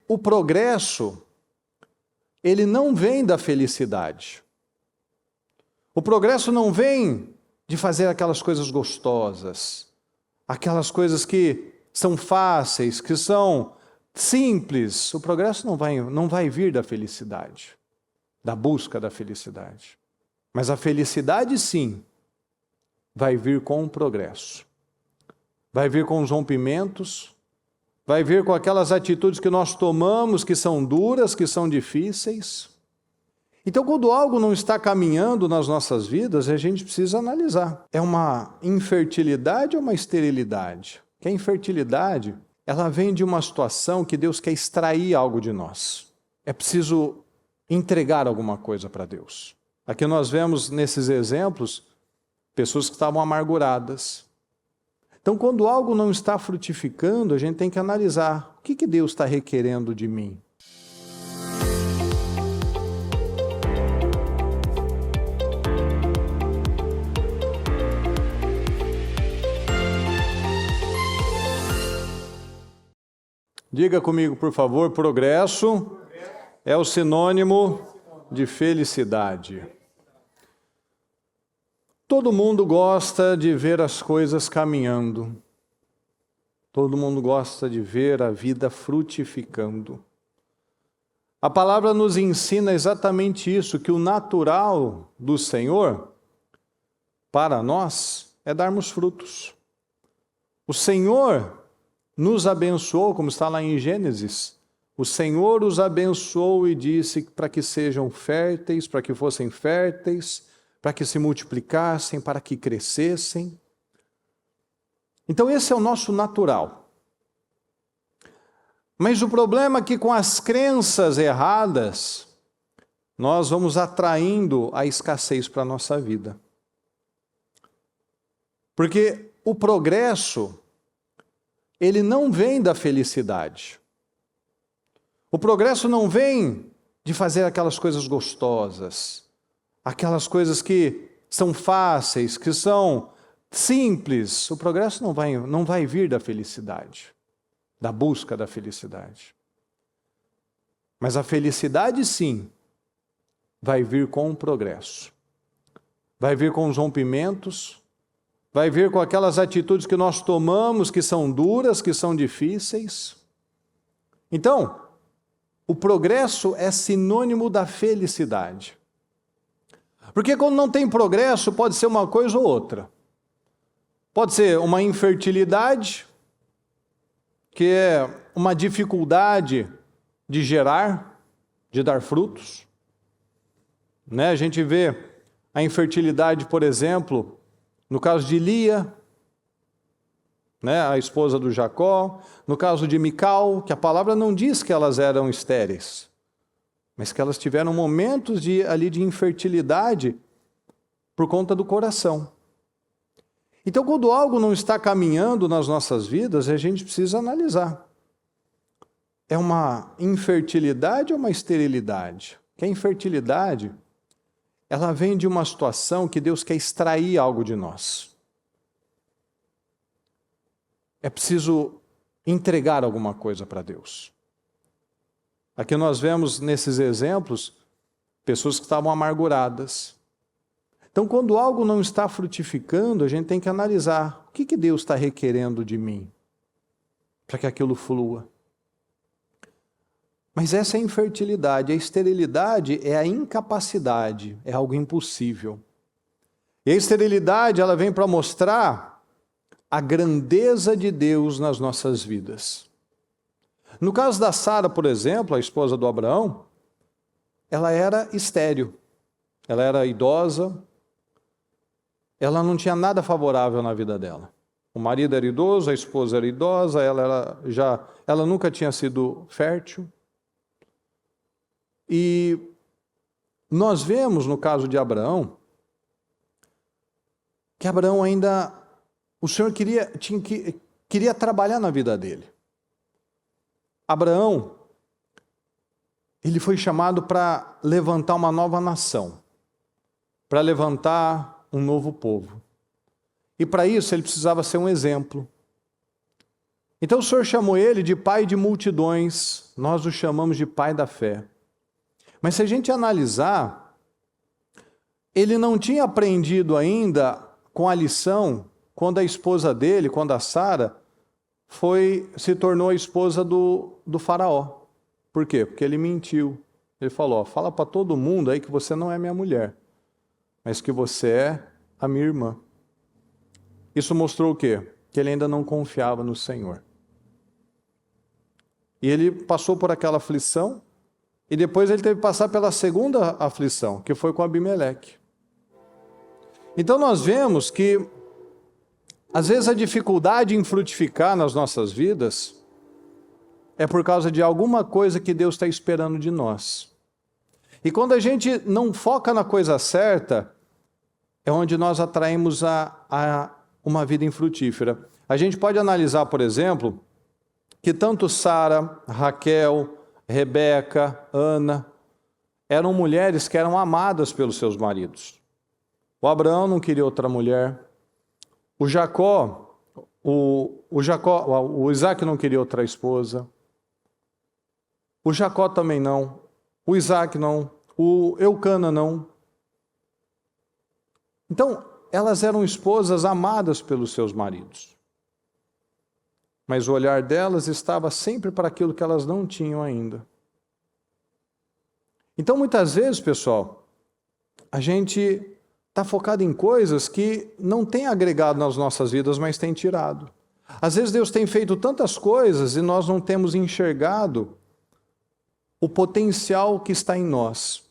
o progresso, ele não vem da felicidade. O progresso não vem de fazer aquelas coisas gostosas, aquelas coisas que são fáceis, que são simples. O progresso não vai vir da felicidade, da busca da felicidade. Mas a felicidade, sim, vai vir com o progresso. Vai vir com os rompimentos, vai vir com aquelas atitudes que nós tomamos, que são duras, que são difíceis. Então, quando algo não está caminhando nas nossas vidas, a gente precisa analisar. É uma infertilidade ou uma esterilidade? Que a infertilidade, ela vem de uma situação que Deus quer extrair algo de nós. É preciso entregar alguma coisa para Deus. Aqui nós vemos nesses exemplos pessoas que estavam amarguradas. Então, quando algo não está frutificando, a gente tem que analisar o que Deus está requerendo de mim. Diga comigo, por favor, progresso é o sinônimo de felicidade. Todo mundo gosta de ver as coisas caminhando. Todo mundo gosta de ver a vida frutificando. A palavra nos ensina exatamente isso, que o natural do Senhor, para nós, é darmos frutos. O Senhor nos abençoou, como está lá em Gênesis. O Senhor os abençoou e disse para que sejam férteis, para que fossem férteis, para que se multiplicassem, para que crescessem. Então esse é o nosso natural. Mas o problema é que com as crenças erradas, nós vamos atraindo a escassez para a nossa vida. Porque o progresso, ele não vem da felicidade. O progresso não vem de fazer aquelas coisas gostosas, aquelas coisas que são fáceis, que são simples. O progresso não vai vir da felicidade, da busca da felicidade. Mas a felicidade, sim, vai vir com o progresso. Vai vir com os rompimentos, vai vir com aquelas atitudes que nós tomamos, que são duras, que são difíceis. Então, o progresso é sinônimo da felicidade. Porque quando não tem progresso, pode ser uma coisa ou outra. Pode ser uma infertilidade, que é uma dificuldade de gerar, de dar frutos. A gente vê a infertilidade, por exemplo, no caso de Lia, a esposa do Jacó, no caso de Mical, que a palavra não diz que elas eram estéreis, mas que elas tiveram momentos de infertilidade por conta do coração. Então, quando algo não está caminhando nas nossas vidas, a gente precisa analisar. É uma infertilidade ou uma esterilidade? Que a infertilidade, ela vem de uma situação que Deus quer extrair algo de nós. É preciso entregar alguma coisa para Deus. Aqui nós vemos nesses exemplos pessoas que estavam amarguradas. Então, quando algo não está frutificando, a gente tem que analisar o que Deus está requerendo de mim para que aquilo flua. Mas essa é a infertilidade. A esterilidade é a incapacidade, é algo impossível. E a esterilidade, ela vem para mostrar a grandeza de Deus nas nossas vidas. No caso da Sara, por exemplo, a esposa do Abraão, ela era estéril, ela era idosa, ela não tinha nada favorável na vida dela. O marido era idoso, a esposa era idosa, ela nunca tinha sido fértil. E nós vemos no caso de Abraão, que Abraão ainda, o Senhor queria trabalhar na vida dele. Abraão, ele foi chamado para levantar uma nova nação, para levantar um novo povo. E para isso ele precisava ser um exemplo. Então o Senhor chamou ele de pai de multidões, nós o chamamos de pai da fé. Mas se a gente analisar, ele não tinha aprendido ainda com a lição quando a esposa dele, quando a Sara, se tornou a esposa do faraó. Por quê? Porque ele mentiu. Ele falou, fala para todo mundo aí que você não é minha mulher, mas que você é a minha irmã. Isso mostrou o quê? Que ele ainda não confiava no Senhor. E ele passou por aquela aflição, e depois ele teve que passar pela segunda aflição, que foi com Abimeleque. Então nós vemos que, às vezes, a dificuldade em frutificar nas nossas vidas é por causa de alguma coisa que Deus está esperando de nós. E quando a gente não foca na coisa certa, é onde nós atraímos a uma vida infrutífera. A gente pode analisar, por exemplo, que tanto Sara, Raquel, Rebeca, Ana, eram mulheres que eram amadas pelos seus maridos. O Abraão não queria outra mulher. O Isaac não queria outra esposa. O Jacó também não. O Isaac não. O Eucana não. Então, elas eram esposas amadas pelos seus maridos. Mas o olhar delas estava sempre para aquilo que elas não tinham ainda. Então, muitas vezes, pessoal, a gente está focado em coisas que não tem agregado nas nossas vidas, mas tem tirado. Às vezes Deus tem feito tantas coisas e nós não temos enxergado o potencial que está em nós.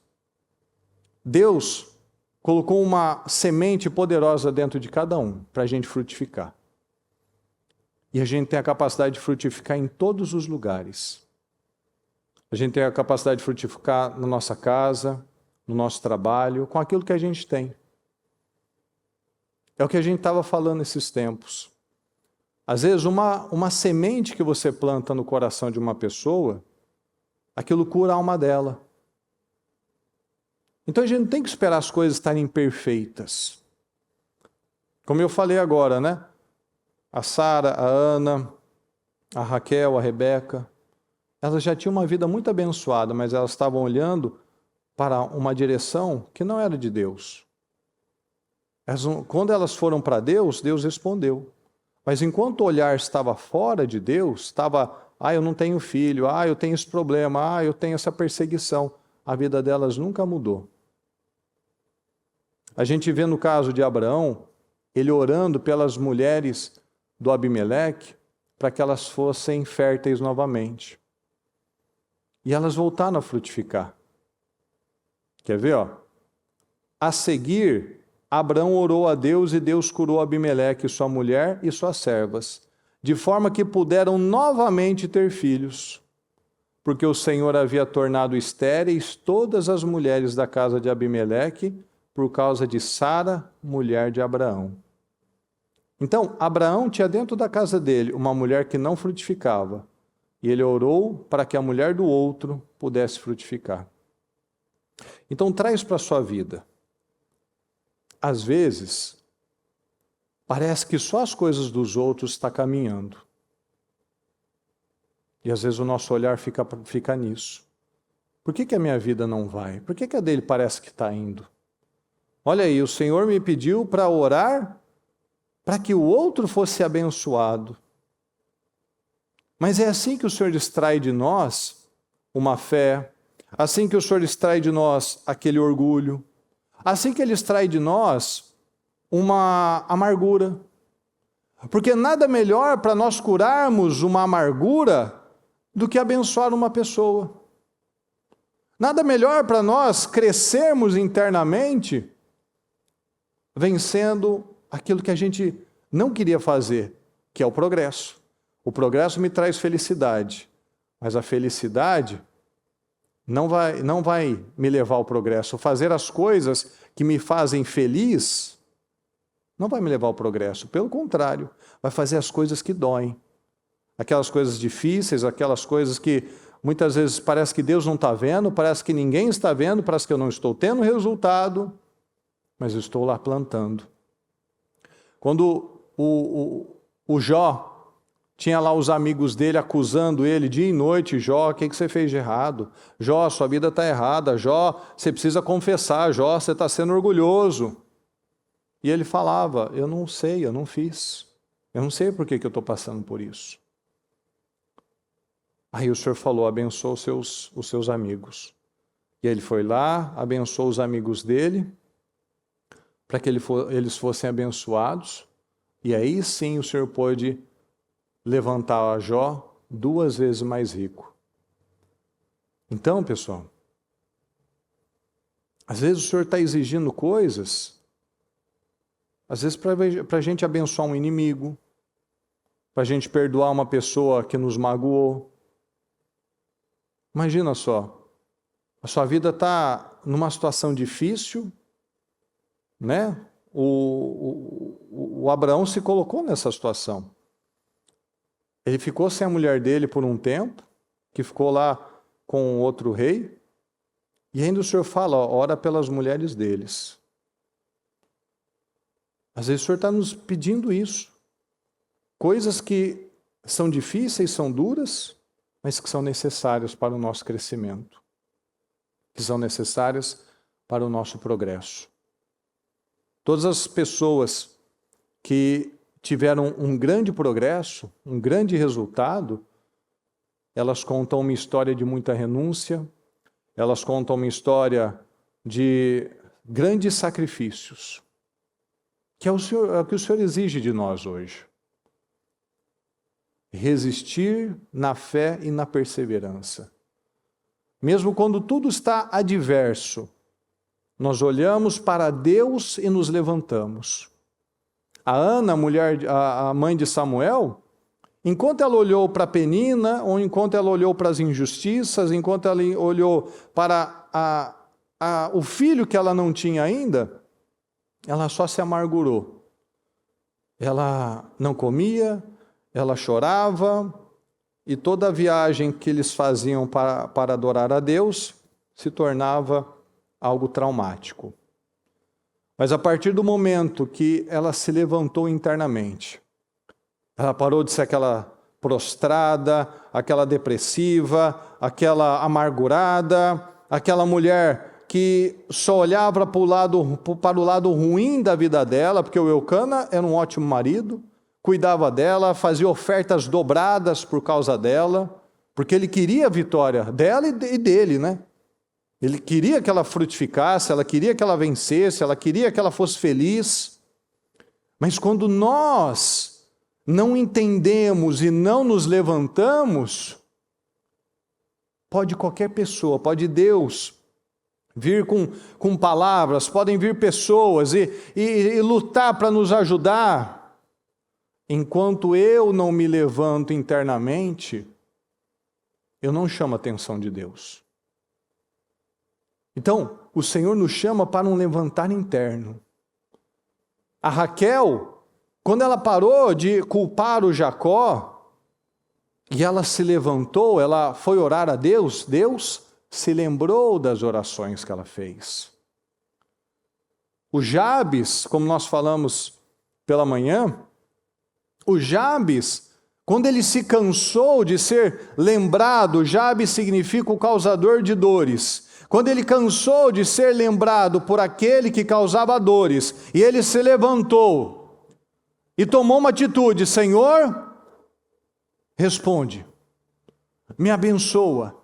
Deus colocou uma semente poderosa dentro de cada um para a gente frutificar. E a gente tem a capacidade de frutificar em todos os lugares. A gente tem a capacidade de frutificar na nossa casa, no nosso trabalho, com aquilo que a gente tem. É o que a gente estava falando nesses tempos. Às vezes, uma semente que você planta no coração de uma pessoa, aquilo cura a alma dela. Então a gente não tem que esperar as coisas estarem perfeitas. Como eu falei agora, né? A Sara, a Ana, a Raquel, a Rebeca, elas já tinham uma vida muito abençoada, mas elas estavam olhando para uma direção que não era de Deus. Quando elas foram para Deus, Deus respondeu. Mas enquanto o olhar estava fora de Deus, estava, eu não tenho filho, eu tenho esse problema, eu tenho essa perseguição, a vida delas nunca mudou. A gente vê no caso de Abraão, ele orando pelas mulheres do Abimeleque, para que elas fossem férteis novamente. E elas voltaram a frutificar. Quer ver? A seguir, Abraão orou a Deus e Deus curou Abimeleque, sua mulher e suas servas, de forma que puderam novamente ter filhos, porque o Senhor havia tornado estéreis todas as mulheres da casa de Abimeleque, por causa de Sara, mulher de Abraão. Então, Abraão tinha dentro da casa dele uma mulher que não frutificava, e ele orou para que a mulher do outro pudesse frutificar. Então, traz para a sua vida. Às vezes, parece que só as coisas dos outros estão caminhando. E às vezes o nosso olhar fica nisso. Por que a minha vida não vai? Por que a dele parece que está indo? Olha aí, o Senhor me pediu para orar para que o outro fosse abençoado. Mas é assim que o Senhor extrai de nós uma fé, assim que o Senhor extrai de nós aquele orgulho, assim que Ele extrai de nós uma amargura. Porque nada melhor para nós curarmos uma amargura do que abençoar uma pessoa. Nada melhor para nós crescermos internamente vencendo aquilo que a gente não queria fazer, que é o progresso. O progresso me traz felicidade, mas a felicidade não vai me levar ao progresso. Fazer as coisas que me fazem feliz não vai me levar ao progresso. Pelo contrário, vai fazer as coisas que doem. Aquelas coisas difíceis, aquelas coisas que muitas vezes parece que Deus não está vendo, parece que ninguém está vendo, parece que eu não estou tendo resultado, mas eu estou lá plantando. Quando o Jó Tinha lá os amigos dele acusando ele dia e noite. Jó, o que você fez de errado? Jó, sua vida está errada. Jó, você precisa confessar. Jó, você está sendo orgulhoso. E ele falava, eu não sei, eu não fiz. Eu não sei por que eu estou passando por isso. Aí o Senhor falou, abençoa os seus amigos. E ele foi lá, abençoou os amigos dele, para que eles fossem abençoados. E aí sim o Senhor pôde levantar a Jó 2 vezes mais rico. Então, pessoal, às vezes o Senhor está exigindo coisas, às vezes para a gente abençoar um inimigo, para a gente perdoar uma pessoa que nos magoou. Imagina só, a sua vida está numa situação difícil, né? O Abraão se colocou nessa situação. Ele ficou sem a mulher dele por um tempo, que ficou lá com outro rei, e ainda o Senhor fala, ó, ora pelas mulheres deles. Às vezes o Senhor está nos pedindo isso. Coisas que são difíceis, são duras, mas que são necessárias para o nosso crescimento, que são necessárias para o nosso progresso. Todas as pessoas que tiveram um grande progresso, um grande resultado, elas contam uma história de muita renúncia, elas contam uma história de grandes sacrifícios, que é o que o Senhor exige de nós hoje. Resistir na fé e na perseverança. Mesmo quando tudo está adverso, nós olhamos para Deus e nos levantamos. A Ana, a mãe de Samuel, enquanto ela olhou para Penina, ou enquanto ela olhou para as injustiças, enquanto ela olhou para o filho que ela não tinha ainda, ela só se amargurou. Ela não comia, ela chorava, e toda a viagem que eles faziam para adorar a Deus se tornava algo traumático. Mas a partir do momento que ela se levantou internamente, ela parou de ser aquela prostrada, aquela depressiva, aquela amargurada, aquela mulher que só olhava para o lado ruim da vida dela, porque o Eucana era um ótimo marido, cuidava dela, fazia ofertas dobradas por causa dela, porque ele queria a vitória dela e dele, né? Ele queria que ela frutificasse, ela queria que ela vencesse, ela queria que ela fosse feliz. Mas quando nós não entendemos e não nos levantamos, pode qualquer pessoa, pode Deus vir com palavras, podem vir pessoas e lutar para nos ajudar. Enquanto eu não me levanto internamente, eu não chamo a atenção de Deus. Então, o Senhor nos chama para um levantar interno. A Raquel, quando ela parou de culpar o Jacó, e ela se levantou, ela foi orar a Deus, Deus se lembrou das orações que ela fez. O Jabes, como nós falamos pela manhã, o Jabes, quando ele se cansou de ser lembrado, Jabes significa o causador de dores. Quando ele cansou de ser lembrado por aquele que causava dores, e ele se levantou e tomou uma atitude, Senhor, responde, me abençoa,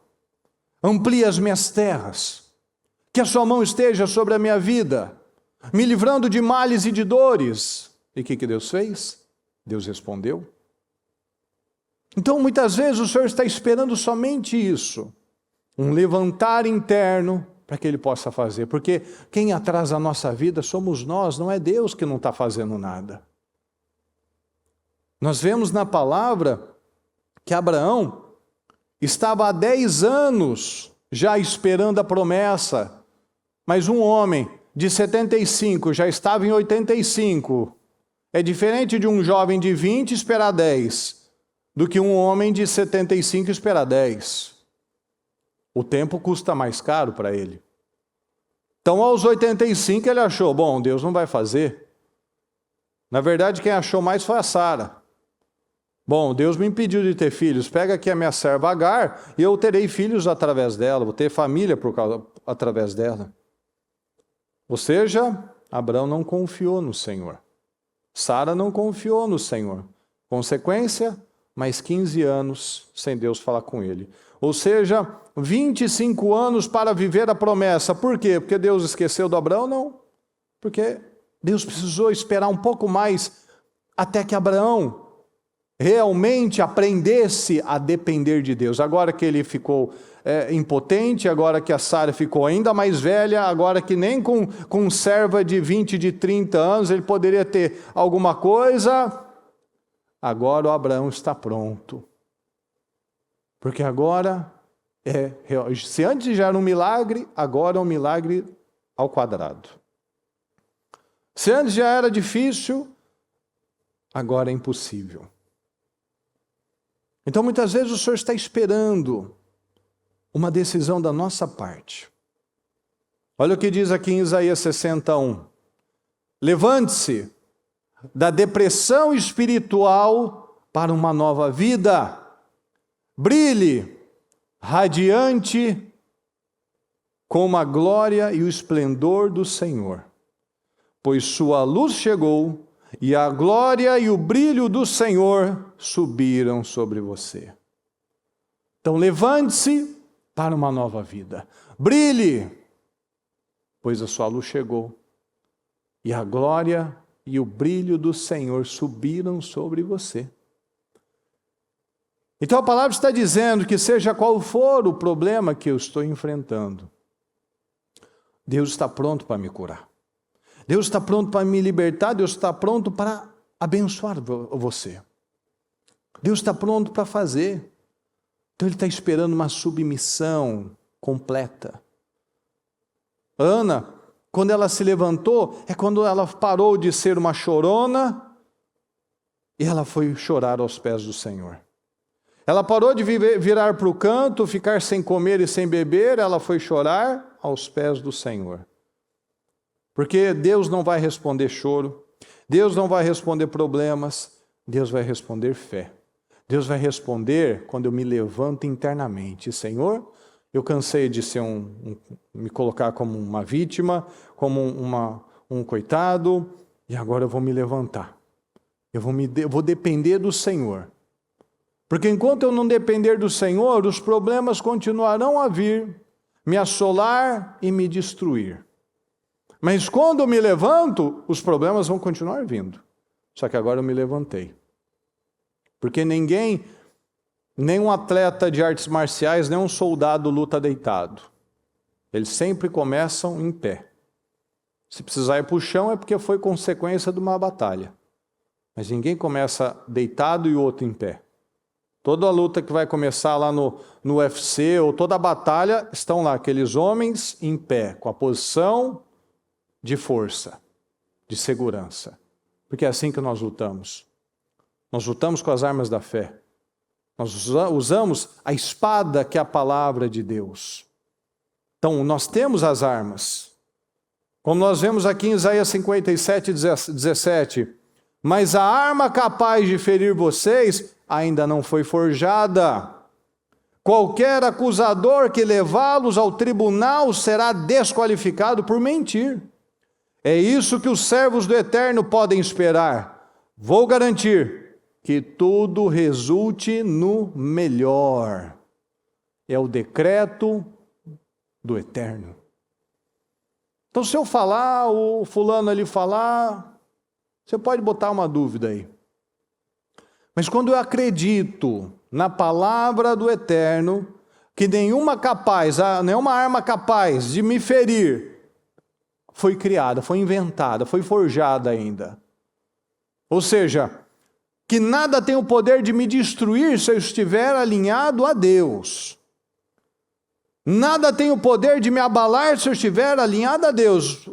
amplia as minhas terras, que a sua mão esteja sobre a minha vida, me livrando de males e de dores. E o que Deus fez? Deus respondeu. Então, muitas vezes o Senhor está esperando somente isso, um levantar interno para que Ele possa fazer, porque quem atrasa a nossa vida somos nós, não é Deus que não está fazendo nada. Nós vemos na palavra que Abraão estava há 10 anos já esperando a promessa, mas um homem de 75 já estava em 85. É diferente de um jovem de 20 esperar 10, do que um homem de 75 esperar 10. O tempo custa mais caro para ele. Então, aos 85, ele achou, bom, Deus não vai fazer. Na verdade, quem achou mais foi a Sara. Bom, Deus me impediu de ter filhos. Pega aqui a minha serva Agar e eu terei filhos através dela, vou ter família através dela. Ou seja, Abraão não confiou no Senhor. Sara não confiou no Senhor. Consequência, mais 15 anos sem Deus falar com ele. Ou seja, 25 anos para viver a promessa. Por quê? Porque Deus esqueceu do Abraão? Não. Porque Deus precisou esperar um pouco mais até que Abraão realmente aprendesse a depender de Deus. Agora que ele ficou impotente, agora que a Sara ficou ainda mais velha, agora que nem com serva de 20, de 30 anos ele poderia ter alguma coisa, agora o Abraão está pronto. Porque agora, se antes já era um milagre, agora é um milagre ao quadrado. Se antes já era difícil, agora é impossível. Então, muitas vezes o Senhor está esperando uma decisão da nossa parte. Olha o que diz aqui em Isaías 61. Levante-se da depressão espiritual para uma nova vida. Brilhe, radiante, com a glória e o esplendor do Senhor. Pois sua luz chegou, e a glória e o brilho do Senhor subiram sobre você. Então levante-se para uma nova vida. Brilhe, pois a sua luz chegou. E a glória e o brilho do Senhor subiram sobre você. Então a palavra está dizendo que seja qual for o problema que eu estou enfrentando, Deus está pronto para me curar. Deus está pronto para me libertar, Deus está pronto para abençoar você. Deus está pronto para fazer. Então Ele está esperando uma submissão completa. Ana, quando ela se levantou, é quando ela parou de ser uma chorona e ela foi chorar aos pés do Senhor. Ela parou de virar para o canto, ficar sem comer e sem beber, ela foi chorar aos pés do Senhor. Porque Deus não vai responder choro, Deus não vai responder problemas, Deus vai responder fé. Deus vai responder quando eu me levanto internamente. Senhor, eu cansei de ser me colocar como uma vítima, como um coitado, e agora eu vou me levantar. Eu vou depender do Senhor. Porque enquanto eu não depender do Senhor, os problemas continuarão a vir, me assolar e me destruir. Mas quando eu me levanto, os problemas vão continuar vindo. Só que agora eu me levantei. Porque nem um atleta de artes marciais, nem um soldado luta deitado. Eles sempre começam em pé. Se precisar ir para o chão é porque foi consequência de uma batalha. Mas ninguém começa deitado e o outro em pé. Toda a luta que vai começar lá no UFC, ou toda a batalha, estão lá aqueles homens em pé, com a posição de força, de segurança. Porque é assim que nós lutamos. Nós lutamos com as armas da fé. Nós usamos a espada que é a palavra de Deus. Então, nós temos as armas. Como nós vemos aqui em Isaías 57, 17. Mas a arma capaz de ferir vocês ainda não foi forjada. Qualquer acusador que levá-los ao tribunal será desqualificado por mentir. É isso que os servos do Eterno podem esperar. Vou garantir que tudo resulte no melhor. É o decreto do Eterno. Então, se eu falar, o fulano ali falar, você pode botar uma dúvida aí. Mas quando eu acredito na palavra do Eterno, que nenhuma arma capaz de me ferir foi criada, foi inventada, foi forjada ainda. Ou seja, que nada tem o poder de me destruir se eu estiver alinhado a Deus. Nada tem o poder de me abalar se eu estiver alinhado a Deus.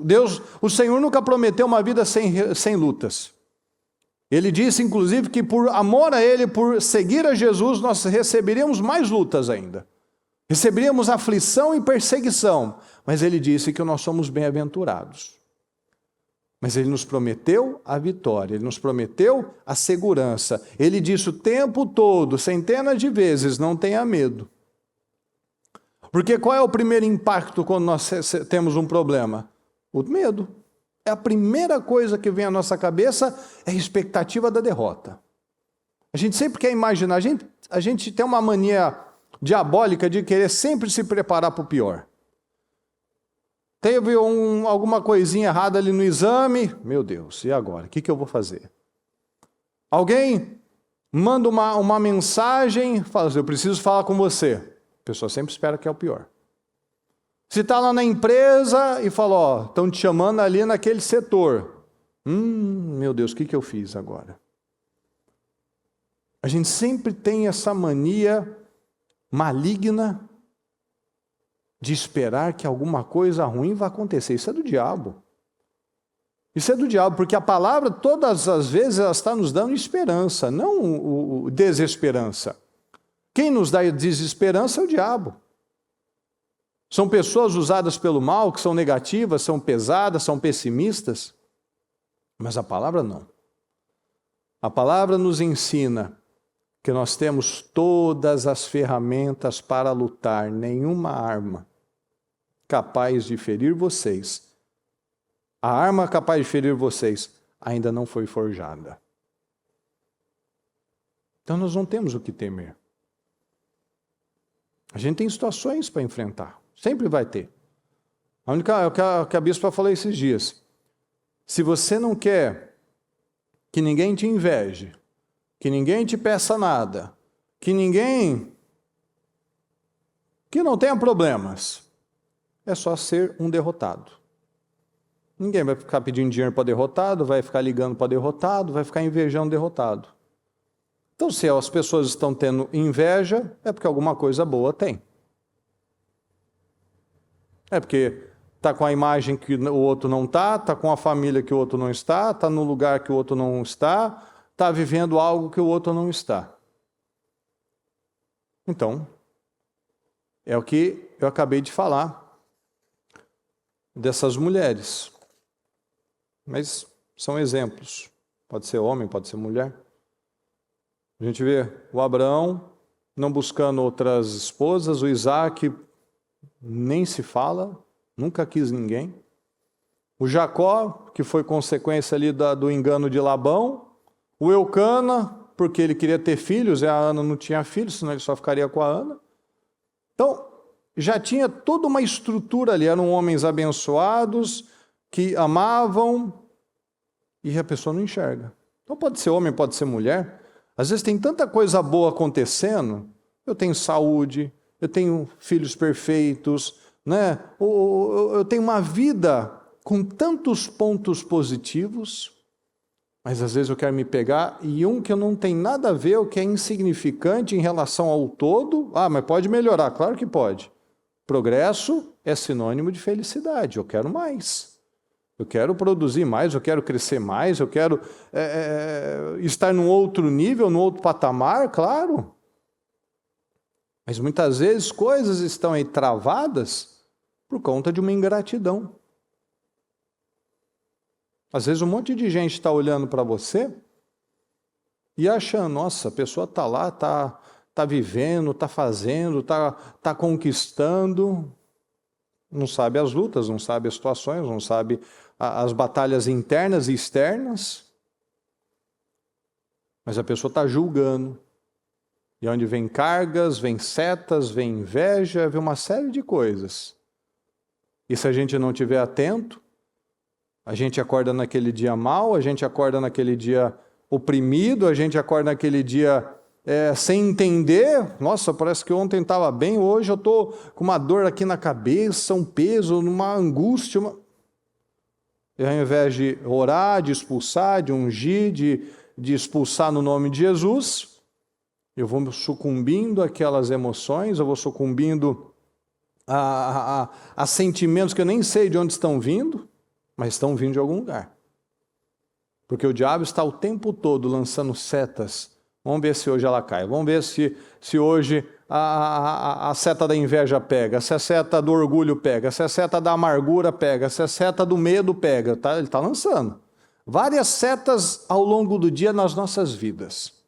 O Senhor nunca prometeu uma vida sem lutas. Ele disse, inclusive, que por amor a Ele, por seguir a Jesus, nós receberíamos mais lutas ainda. Receberíamos aflição e perseguição. Mas Ele disse que nós somos bem-aventurados. Mas Ele nos prometeu a vitória, Ele nos prometeu a segurança. Ele disse o tempo todo, centenas de vezes, não tenha medo. Porque qual é o primeiro impacto quando nós temos um problema? O medo. É a primeira coisa que vem à nossa cabeça, é a expectativa da derrota. A gente sempre quer imaginar, a gente tem uma mania diabólica de querer sempre se preparar para o pior. Teve alguma coisinha errada ali no exame, meu Deus, e agora? O que eu vou fazer? Alguém manda uma mensagem, fala assim, eu preciso falar com você. A pessoa sempre espera que é o pior. Se está lá na empresa e fala, ó, estão te chamando ali naquele setor. Meu Deus, o que eu fiz agora? A gente sempre tem essa mania maligna de esperar que alguma coisa ruim vai acontecer. Isso é do diabo. Isso é do diabo, porque a palavra, todas as vezes, ela está nos dando esperança, não desesperança. Quem nos dá desesperança é o diabo. São pessoas usadas pelo mal, que são negativas, são pesadas, são pessimistas. Mas a palavra não. A palavra nos ensina que nós temos todas as ferramentas para lutar, nenhuma arma capaz de ferir vocês. A arma capaz de ferir vocês ainda não foi forjada. Então nós não temos o que temer. A gente tem situações para enfrentar. Sempre vai ter. A única que a bispa falou esses dias. Se você não quer que ninguém te inveje, que ninguém te peça nada, que não tenha problemas, é só ser um derrotado. Ninguém vai ficar pedindo dinheiro para derrotado, vai ficar ligando para derrotado, vai ficar invejando derrotado. Então, se as pessoas estão tendo inveja, é porque alguma coisa boa tem. É porque está com a imagem que o outro não está com a família que o outro não está no lugar que o outro não está vivendo algo que o outro não está. Então, é o que eu acabei de falar dessas mulheres. Mas são exemplos. Pode ser homem, pode ser mulher. A gente vê o Abraão não buscando outras esposas, o Isaac nem se fala, nunca quis ninguém. O Jacó, que foi consequência ali do engano de Labão. O Eucana, porque ele queria ter filhos, e a Ana não tinha filhos, senão ele só ficaria com a Ana. Então, já tinha toda uma estrutura ali, eram homens abençoados, que amavam, e a pessoa não enxerga. Então pode ser homem, pode ser mulher. Às vezes tem tanta coisa boa acontecendo, eu tenho saúde, eu tenho filhos perfeitos, né? Eu tenho uma vida com tantos pontos positivos, mas às vezes eu quero me pegar e um que não tem nada a ver, o que é insignificante em relação ao todo, mas pode melhorar, claro que pode. Progresso é sinônimo de felicidade, eu quero mais. Eu quero produzir mais, eu quero crescer mais, eu quero estar num outro nível, num outro patamar, claro. Mas muitas vezes coisas estão aí travadas por conta de uma ingratidão. Às vezes um monte de gente está olhando para você e achando, nossa, a pessoa está lá, está vivendo, está fazendo, está conquistando. Não sabe as lutas, não sabe as situações, não sabe as batalhas internas e externas. Mas a pessoa está julgando. E onde vem cargas, vem setas, vem inveja, vem uma série de coisas. E se a gente não estiver atento, a gente acorda naquele dia mal, a gente acorda naquele dia oprimido, a gente acorda naquele dia sem entender. Nossa, parece que ontem estava bem, hoje eu estou com uma dor aqui na cabeça, um peso, uma angústia. E ao invés de orar, de expulsar, de ungir, de expulsar no nome de Jesus, eu vou sucumbindo àquelas emoções, eu vou sucumbindo a sentimentos que eu nem sei de onde estão vindo, mas estão vindo de algum lugar. Porque o diabo está o tempo todo lançando setas. Vamos ver se hoje ela cai. Vamos ver se hoje a seta da inveja pega, se a seta do orgulho pega, se a seta da amargura pega, se a seta do medo pega. Ele está lançando várias setas ao longo do dia nas nossas vidas.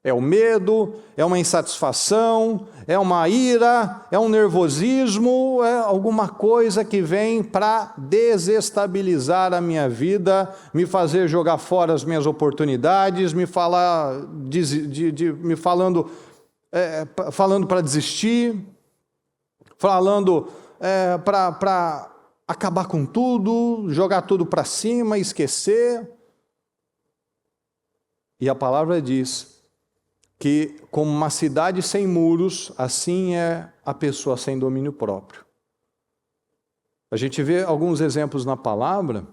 É o medo, é uma insatisfação, é uma ira, é um nervosismo, é alguma coisa que vem para desestabilizar a minha vida, me fazer jogar fora as minhas oportunidades, me falando para desistir, falando para acabar com tudo, jogar tudo para cima, esquecer. E a palavra diz que, como uma cidade sem muros, assim é a pessoa sem domínio próprio. A gente vê alguns exemplos na palavra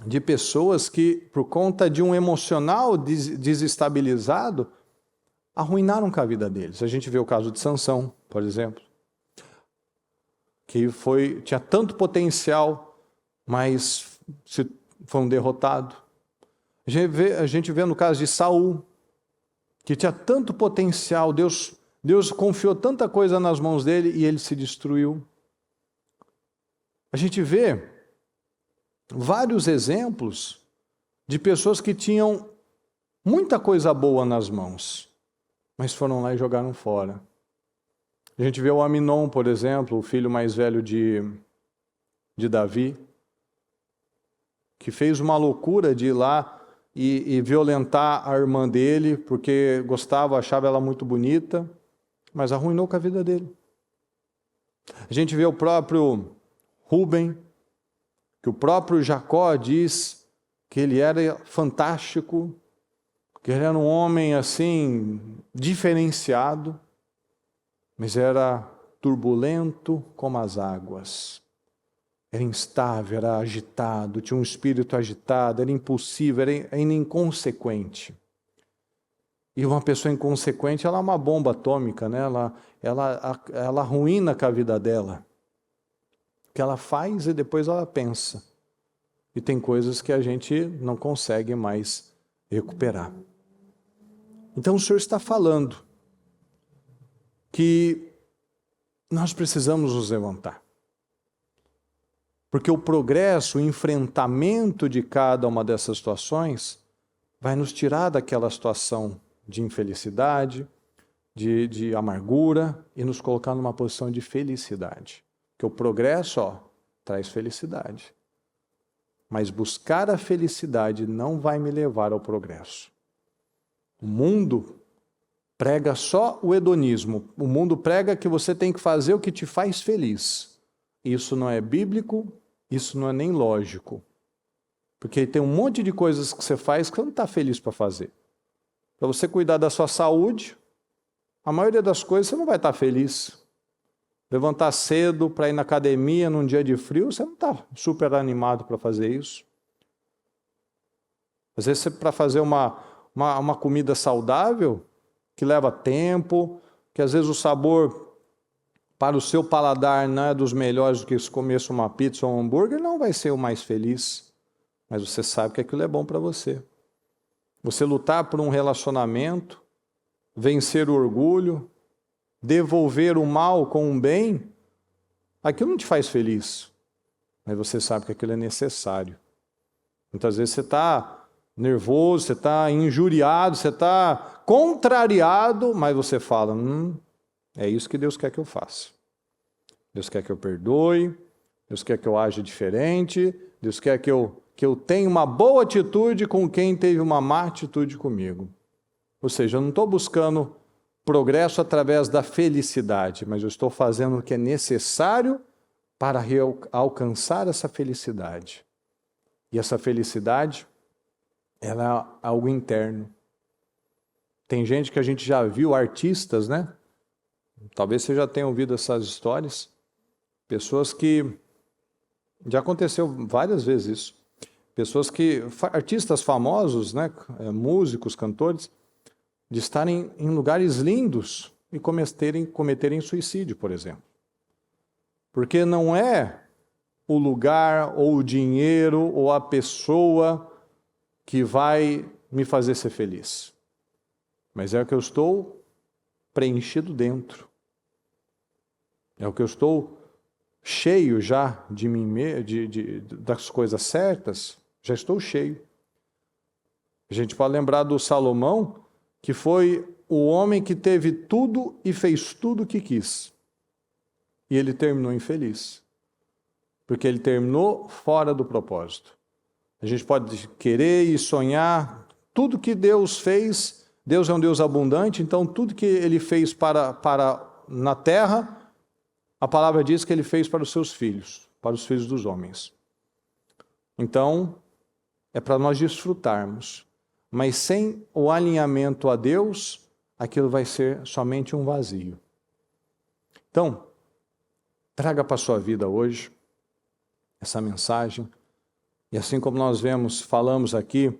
de pessoas que, por conta de um emocional desestabilizado, arruinaram com a vida deles. A gente vê o caso de Sansão, por exemplo, que tinha tanto potencial, mas foi um derrotado. A gente vê no caso de Saul, que tinha tanto potencial, Deus confiou tanta coisa nas mãos dele e ele se destruiu. A gente vê vários exemplos de pessoas que tinham muita coisa boa nas mãos, mas foram lá e jogaram fora. A gente vê o Aminon, por exemplo, o filho mais velho de Davi, que fez uma loucura de ir lá e violentar a irmã dele, porque gostava, achava ela muito bonita, mas arruinou com a vida dele. A gente vê o próprio Rubem, que o próprio Jacó diz que ele era fantástico, que ele era um homem assim, diferenciado, mas era turbulento como as águas. Era instável, era agitado, tinha um espírito agitado, era impulsivo, era inconsequente. E uma pessoa inconsequente, ela é uma bomba atômica, né? Ela arruína com a vida dela. O que ela faz e depois ela pensa. E tem coisas que a gente não consegue mais recuperar. Então o Senhor está falando que nós precisamos nos levantar. Porque o progresso, o enfrentamento de cada uma dessas situações vai nos tirar daquela situação de infelicidade, de amargura e nos colocar numa posição de felicidade. Porque o progresso, traz felicidade. Mas buscar a felicidade não vai me levar ao progresso. O mundo prega só o hedonismo. O mundo prega que você tem que fazer o que te faz feliz. Isso não é bíblico, isso não é nem lógico. Porque tem um monte de coisas que você faz que você não está feliz para fazer. Para você cuidar da sua saúde, a maioria das coisas você não vai estar feliz. Levantar cedo para ir na academia num dia de frio, você não está super animado para fazer isso. Às vezes, para fazer uma comida saudável, que leva tempo, que às vezes o sabor para o seu paladar não é dos melhores do que se comesse uma pizza ou um hambúrguer, não vai ser o mais feliz. Mas você sabe que aquilo é bom para você. Você lutar por um relacionamento, vencer o orgulho, devolver o mal com o bem, aquilo não te faz feliz. Mas você sabe que aquilo é necessário. Muitas vezes você está nervoso, você está injuriado, você está contrariado, mas você fala, é isso que Deus quer que eu faça. Deus quer que eu perdoe, Deus quer que eu aja diferente, Deus quer que eu tenha uma boa atitude com quem teve uma má atitude comigo. Ou seja, eu não estou buscando progresso através da felicidade, mas eu estou fazendo o que é necessário para alcançar essa felicidade. E essa felicidade, ela é algo interno. Tem gente que a gente já viu, artistas, né? Talvez você já tenha ouvido essas histórias. Pessoas que... Já aconteceu várias vezes isso. Pessoas que... Artistas famosos, né? Músicos, cantores, de estarem em lugares lindos e cometerem suicídio, por exemplo. Porque não é o lugar, ou o dinheiro, ou a pessoa que vai me fazer ser feliz. Mas é que eu estou preenchido dentro. É o que eu estou cheio já de mim, das coisas certas, já estou cheio. A gente pode lembrar do Salomão, que foi o homem que teve tudo e fez tudo o que quis. E ele terminou infeliz, porque ele terminou fora do propósito. A gente pode querer e sonhar tudo que Deus fez. Deus é um Deus abundante, então tudo que Ele fez na terra, a palavra diz que Ele fez para os seus filhos, para os filhos dos homens. Então, é para nós desfrutarmos. Mas sem o alinhamento a Deus, aquilo vai ser somente um vazio. Então, traga para a sua vida hoje essa mensagem. E assim como nós falamos aqui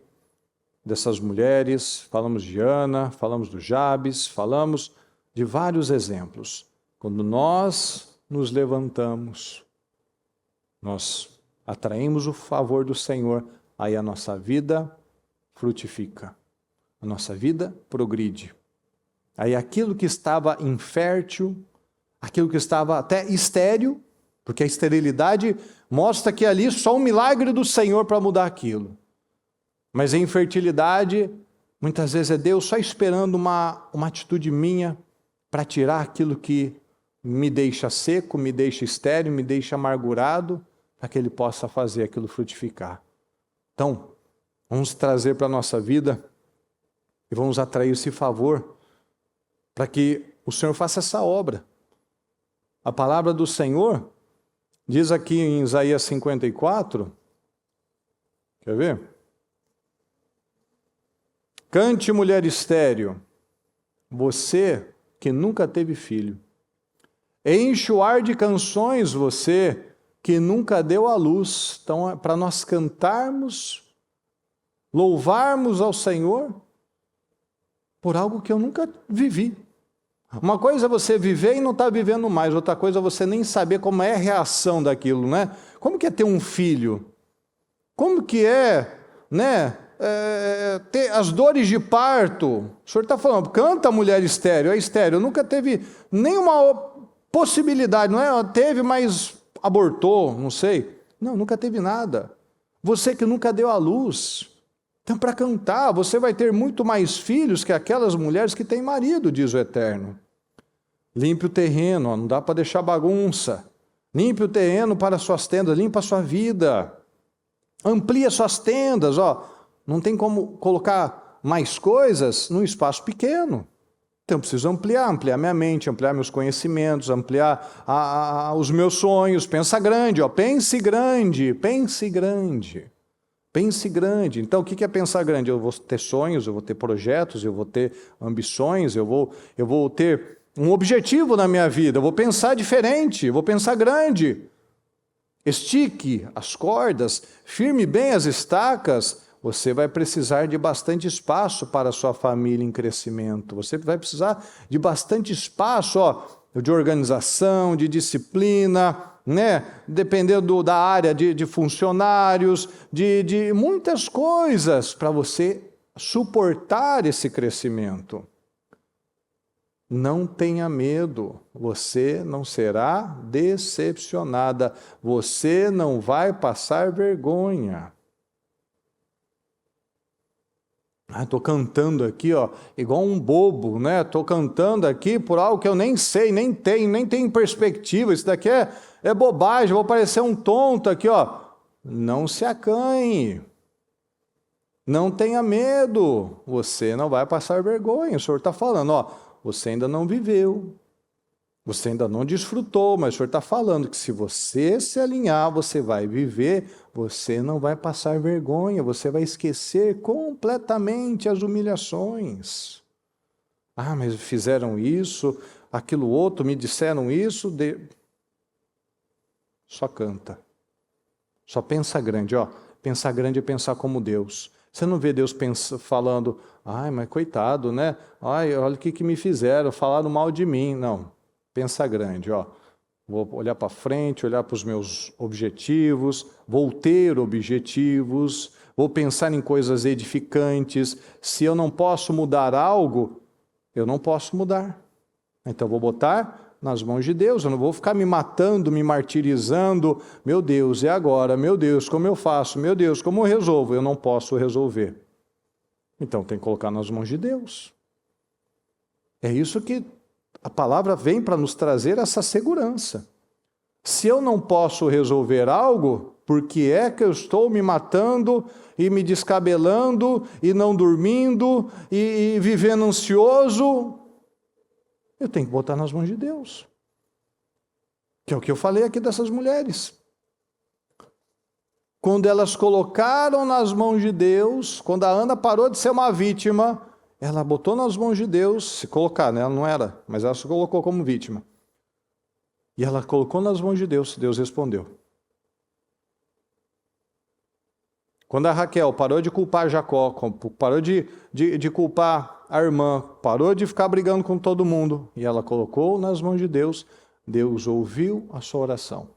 dessas mulheres, falamos de Ana, falamos do Jabes, falamos de vários exemplos. Quando nós nos levantamos, nós atraímos o favor do Senhor, aí a nossa vida frutifica, a nossa vida progride. Aí aquilo que estava infértil, aquilo que estava até estéril, porque a esterilidade mostra que ali só um milagre do Senhor para mudar aquilo. Mas a infertilidade, muitas vezes é Deus só esperando uma atitude minha para tirar aquilo que me deixa seco, me deixa estéril, me deixa amargurado, para que Ele possa fazer aquilo frutificar. Então, vamos trazer para a nossa vida e vamos atrair esse favor para que o Senhor faça essa obra. A palavra do Senhor diz aqui em Isaías 54, quer ver? Cante, mulher estéril, você que nunca teve filho. Enxoar de canções você que nunca deu à luz. Então, é para nós cantarmos, louvarmos ao Senhor por algo que eu nunca vivi. Uma coisa é você viver e não estar vivendo mais, outra coisa é você nem saber como é a reação daquilo, né? Como que é ter um filho? Como que é, né? Ter as dores de parto? O senhor está falando, canta mulher estéril, é estéril, nunca teve nenhuma possibilidade, não é? Teve, mas abortou, não sei. Não, nunca teve nada. Você que nunca deu à luz. Então, para cantar, você vai ter muito mais filhos que aquelas mulheres que têm marido, diz o Eterno. Limpe o terreno, ó, não dá para deixar bagunça. Limpe o terreno para suas tendas, limpa a sua vida. Amplie as suas tendas, ó. Não tem como colocar mais coisas num espaço pequeno. Então, eu preciso ampliar minha mente, ampliar meus conhecimentos, ampliar os meus sonhos. Pensa grande, ó. Pense grande, pense grande. Pense grande. Então, o que é pensar grande? Eu vou ter sonhos, eu vou ter projetos, eu vou ter ambições, eu vou ter um objetivo na minha vida, eu vou pensar diferente, eu vou pensar grande. Estique as cordas, firme bem as estacas. Você vai precisar de bastante espaço para a sua família em crescimento. Você vai precisar de bastante espaço, ó, de organização, de disciplina, né? Dependendo da área de funcionários, de muitas coisas para você suportar esse crescimento. Não tenha medo, você não será decepcionada, você não vai passar vergonha. Estou cantando aqui, ó, igual um bobo, né? Estou cantando aqui por algo que eu nem sei, nem tenho perspectiva. Isso daqui é bobagem, vou parecer um tonto aqui, ó. Não se acanhe. Não tenha medo. Você não vai passar vergonha. O Senhor está falando, ó, você ainda não viveu. Você ainda não desfrutou, mas o Senhor está falando que se você se alinhar, você vai viver, você não vai passar vergonha, você vai esquecer completamente as humilhações. Ah, mas fizeram isso, aquilo outro, me disseram isso. Só canta. Só pensa grande, ó. Pensar grande é pensar como Deus. Você não vê Deus falando, ai, mas coitado, né? Ai, olha o que me fizeram, falaram mal de mim. Não. Pensa grande, ó. Vou olhar para frente, olhar para os meus objetivos, vou ter objetivos, vou pensar em coisas edificantes. Se eu não posso mudar algo, eu não posso mudar. Então eu vou botar nas mãos de Deus, eu não vou ficar me matando, me martirizando. Meu Deus, e agora? Meu Deus, como eu faço? Meu Deus, como eu resolvo? Eu não posso resolver. Então tem que colocar nas mãos de Deus. É isso que a palavra vem para nos trazer, essa segurança. Se eu não posso resolver algo, por que é que eu estou me matando e me descabelando e não dormindo e vivendo ansioso? Eu tenho que botar nas mãos de Deus. Que é o que eu falei aqui dessas mulheres. Quando elas colocaram nas mãos de Deus, quando a Ana parou de ser uma vítima, ela botou nas mãos de Deus, se colocar, né? Ela não era, mas ela se colocou como vítima. E ela colocou nas mãos de Deus, Deus respondeu. Quando a Raquel parou de culpar Jacó, parou de culpar a irmã, parou de ficar brigando com todo mundo, e ela colocou nas mãos de Deus, Deus ouviu a sua oração.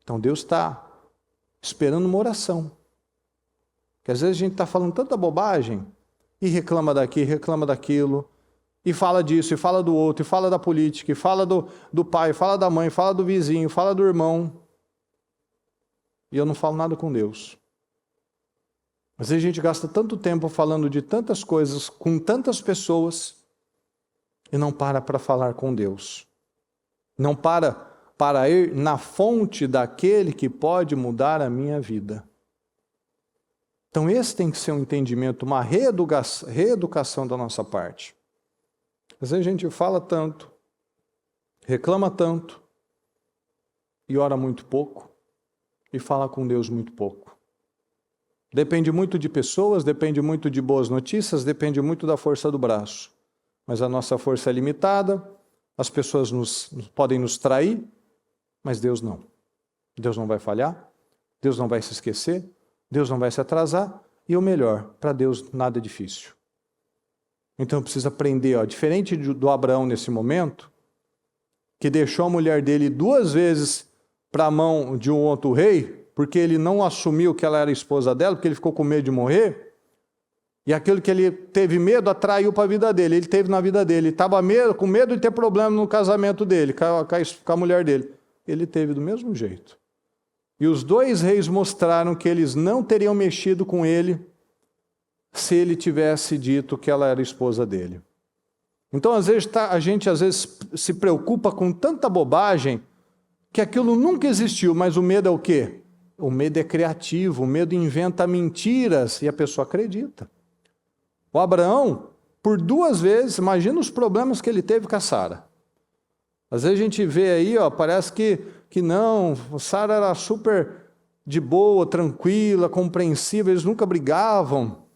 Então Deus está esperando uma oração. Porque às vezes a gente está falando tanta bobagem, e reclama daqui, reclama daquilo, e fala disso, e fala do outro, e fala da política, e fala do pai, fala da mãe, fala do vizinho, fala do irmão. E eu não falo nada com Deus. Às vezes a gente gasta tanto tempo falando de tantas coisas, com tantas pessoas, e não para falar com Deus. Não para ir na fonte daquele que pode mudar a minha vida. Então esse tem que ser um entendimento, uma reeducação da nossa parte. Às vezes a gente fala tanto, reclama tanto, e ora muito pouco, e fala com Deus muito pouco. Depende muito de pessoas, depende muito de boas notícias, depende muito da força do braço. Mas a nossa força é limitada, as pessoas podem nos trair, mas Deus não. Deus não vai falhar, Deus não vai se esquecer, Deus não vai se atrasar, e o melhor, para Deus nada é difícil. Então precisa aprender, diferente do Abraão nesse momento, que deixou a mulher dele 2 vezes para a mão de um outro rei, porque ele não assumiu que ela era esposa dela, porque ele ficou com medo de morrer, e aquilo que ele teve medo atraiu para a vida dele, ele teve na vida dele, ele estava com medo de ter problema no casamento dele, com a mulher dele. Ele teve do mesmo jeito. E os 2 reis mostraram que eles não teriam mexido com ele se ele tivesse dito que ela era esposa dele. Então, às vezes, a gente se preocupa com tanta bobagem que aquilo nunca existiu, mas o medo é o quê? O medo é criativo, o medo inventa mentiras e a pessoa acredita. O Abraão, por 2 vezes, imagina os problemas que ele teve com a Sara. Às vezes a gente vê aí, parece que não, a Sara era super de boa, tranquila, compreensiva, eles nunca brigavam.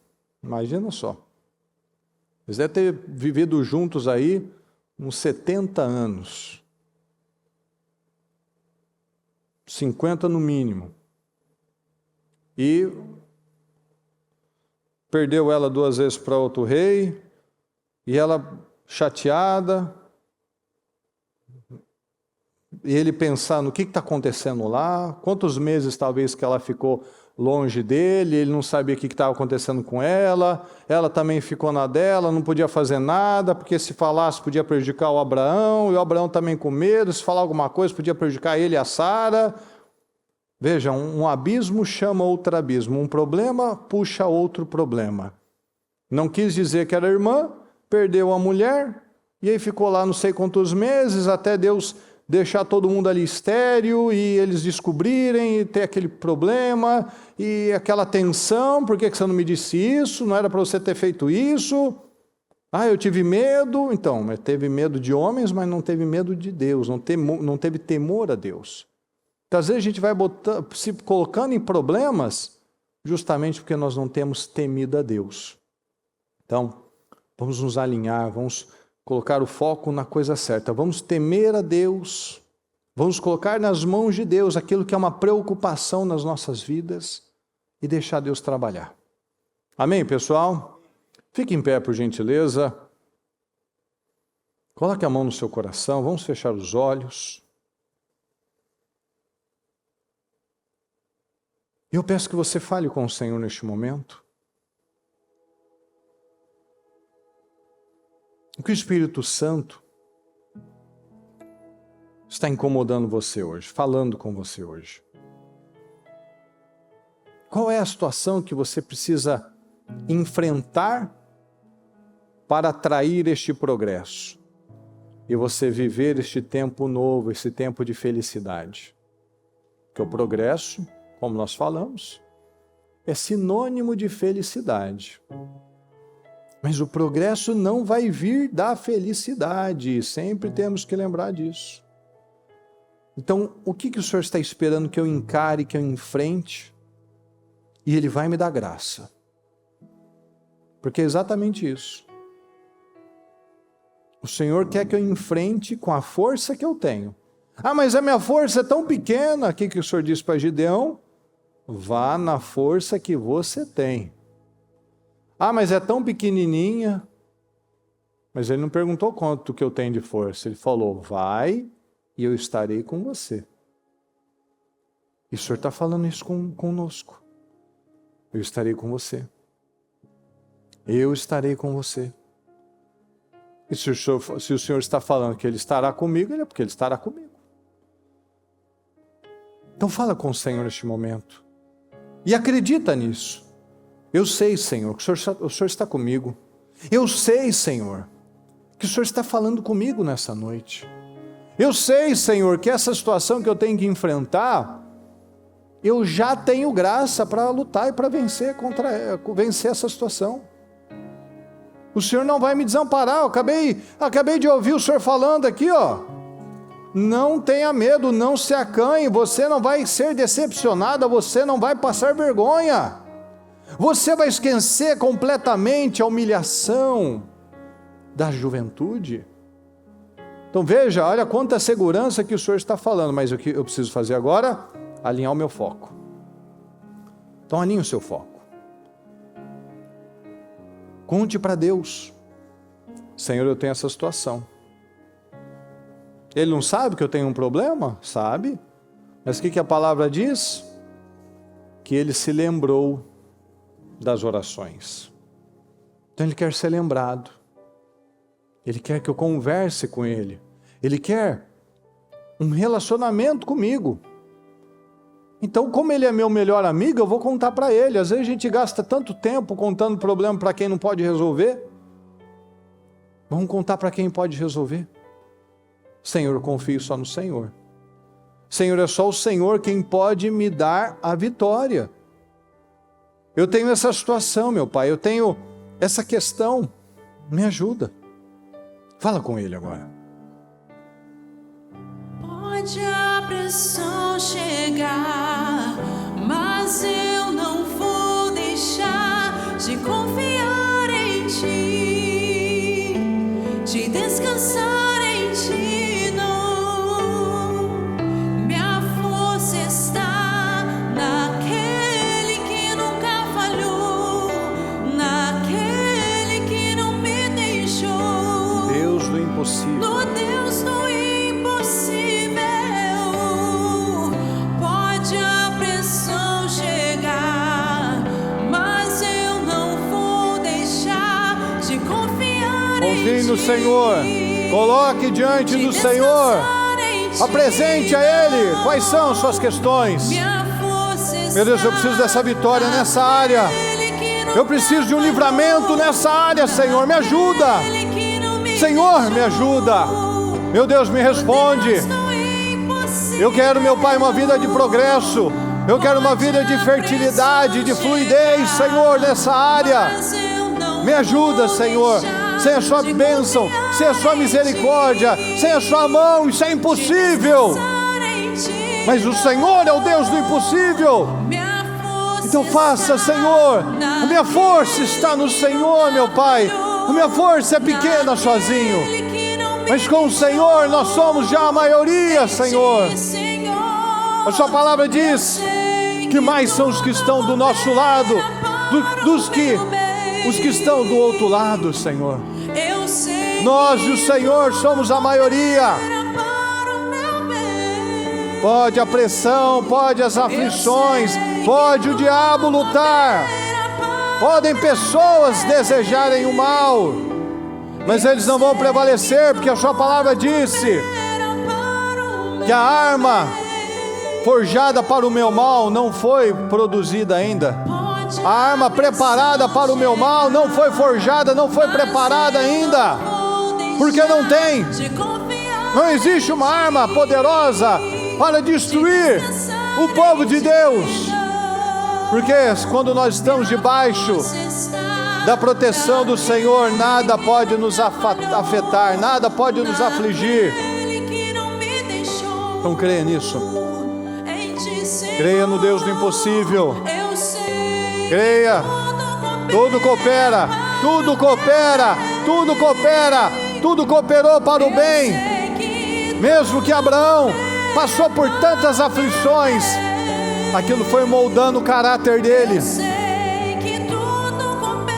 Imagina só. Eles devem ter vivido juntos aí uns 70 anos. 50 no mínimo. E perdeu ela 2 vezes para outro rei, e ela chateada, e ele pensando, o que está acontecendo lá? Quantos meses talvez que ela ficou longe dele, ele não sabia o que estava acontecendo com ela também ficou na dela, não podia fazer nada, porque se falasse podia prejudicar o Abraão, e o Abraão também com medo, se falar alguma coisa podia prejudicar ele e a Sara. Veja, um abismo chama outro abismo, um problema puxa outro problema. Não quis dizer que era irmã, perdeu a mulher, e aí ficou lá não sei quantos meses, até Deus deixar todo mundo ali estéril, e eles descobrirem, e ter aquele problema, e aquela tensão, por que você não me disse isso? Não era para você ter feito isso? Ah, eu tive medo. Então, teve medo de homens, mas não teve medo de Deus, não teve temor a Deus. Então, às vezes a gente vai se colocando em problemas justamente porque nós não temos temido a Deus. Então, vamos nos alinhar, vamos colocar o foco na coisa certa, vamos temer a Deus, vamos colocar nas mãos de Deus aquilo que é uma preocupação nas nossas vidas e deixar Deus trabalhar. Amém, pessoal? Fique em pé, por gentileza. Coloque a mão no seu coração, vamos fechar os olhos. Eu peço que você fale com o Senhor neste momento. Que o Espírito Santo está incomodando você hoje, falando com você hoje? Qual é a situação que você precisa enfrentar para atrair este progresso e você viver este tempo novo, esse tempo de felicidade? Porque o progresso, como nós falamos, é sinônimo de felicidade. Mas o progresso não vai vir da felicidade, sempre temos que lembrar disso. Então, o que o Senhor está esperando que eu encare, que eu enfrente? E Ele vai me dar graça. Porque é exatamente isso. O Senhor quer que eu enfrente com a força que eu tenho. Ah, mas a minha força é tão pequena. O que o Senhor disse para Gideão? Vá na força que você tem. Ah, mas é tão pequenininha. Mas ele não perguntou quanto que eu tenho de força. Ele falou, vai e eu estarei com você. E o Senhor está falando isso conosco. Eu estarei com você. Eu estarei com você. E se o Senhor está falando que Ele estará comigo, é porque Ele estará comigo. Então fala com o Senhor neste momento. E acredita nisso. Eu sei, Senhor, que o Senhor está comigo. Eu sei, Senhor, que o Senhor está falando comigo nessa noite. Eu sei, Senhor, que essa situação que eu tenho que enfrentar, eu já tenho graça para lutar e para vencer essa situação. O Senhor não vai me desamparar. Eu acabei de ouvir o Senhor falando aqui, ó. Não tenha medo, não se acanhe, você não vai ser decepcionada, você não vai passar vergonha. Você vai esquecer completamente a humilhação da juventude. Então veja, olha quanta segurança que o Senhor está falando, mas o que eu preciso fazer agora? Alinhar o meu foco. Então alinhe o seu foco. Conte para Deus. Senhor, eu tenho essa situação. Ele não sabe que eu tenho um problema? Sabe. Mas o que a palavra diz? Que ele se lembrou das orações. Então ele quer ser lembrado. Ele quer que eu converse com ele. Ele quer um relacionamento comigo. Então, como ele é meu melhor amigo, eu vou contar para ele. Às vezes a gente gasta tanto tempo contando problema para quem não pode resolver. Vamos contar para quem pode resolver. Senhor, eu confio só no Senhor. Senhor, é só o Senhor quem pode me dar a vitória. Eu tenho essa situação, meu Pai, eu tenho essa questão. Me ajuda. Fala com ele agora. Pode a pressão chegar, mas eu não vou deixar de confiar em Ti, de descansar em Ti, não. Minha força está naquele que nunca falhou, naquele que não me deixou. Deus do impossível. No Deus do impossível. Pode a pressão chegar, mas eu não vou deixar de confiar em Ti. Confie no Senhor. Coloque diante do Senhor. Apresente a Ele quais são as suas questões. Meu Deus, eu preciso dessa vitória nessa área. Eu preciso de um livramento nessa área, Senhor. Me ajuda. Senhor, me ajuda. Meu Deus, me responde. Eu quero, meu Pai, uma vida de progresso. Eu quero uma vida de fertilidade, de fluidez, Senhor, nessa área. Me ajuda, Senhor. Sem a sua bênção, sem a sua misericórdia, sem a sua mão, isso é impossível. Mas o Senhor é o Deus do impossível. Então faça, Senhor. A minha força está no Senhor, meu Pai. A minha força é pequena sozinho. Mas com o Senhor nós somos já a maioria, Senhor. A sua palavra diz que mais são os que estão do nosso lado os que estão do outro lado, Senhor. Nós e o Senhor somos a maioria. Pode a pressão, pode as aflições, pode o diabo lutar, podem pessoas desejarem o mal, mas eles não vão prevalecer, porque a sua palavra disse que a arma forjada para o meu mal não foi produzida ainda. A arma preparada para o meu mal não foi forjada, não foi preparada ainda. Porque não tem. Não existe uma arma poderosa para destruir o povo de Deus. Porque quando nós estamos debaixo da proteção do Senhor, nada pode nos afetar, nada pode nos afligir. Então creia nisso. Creia no Deus do impossível. Creia. Tudo coopera, tudo coopera, tudo coopera, tudo cooperou para o bem. Mesmo que Abraão passou por tantas aflições, aquilo foi moldando o caráter dele.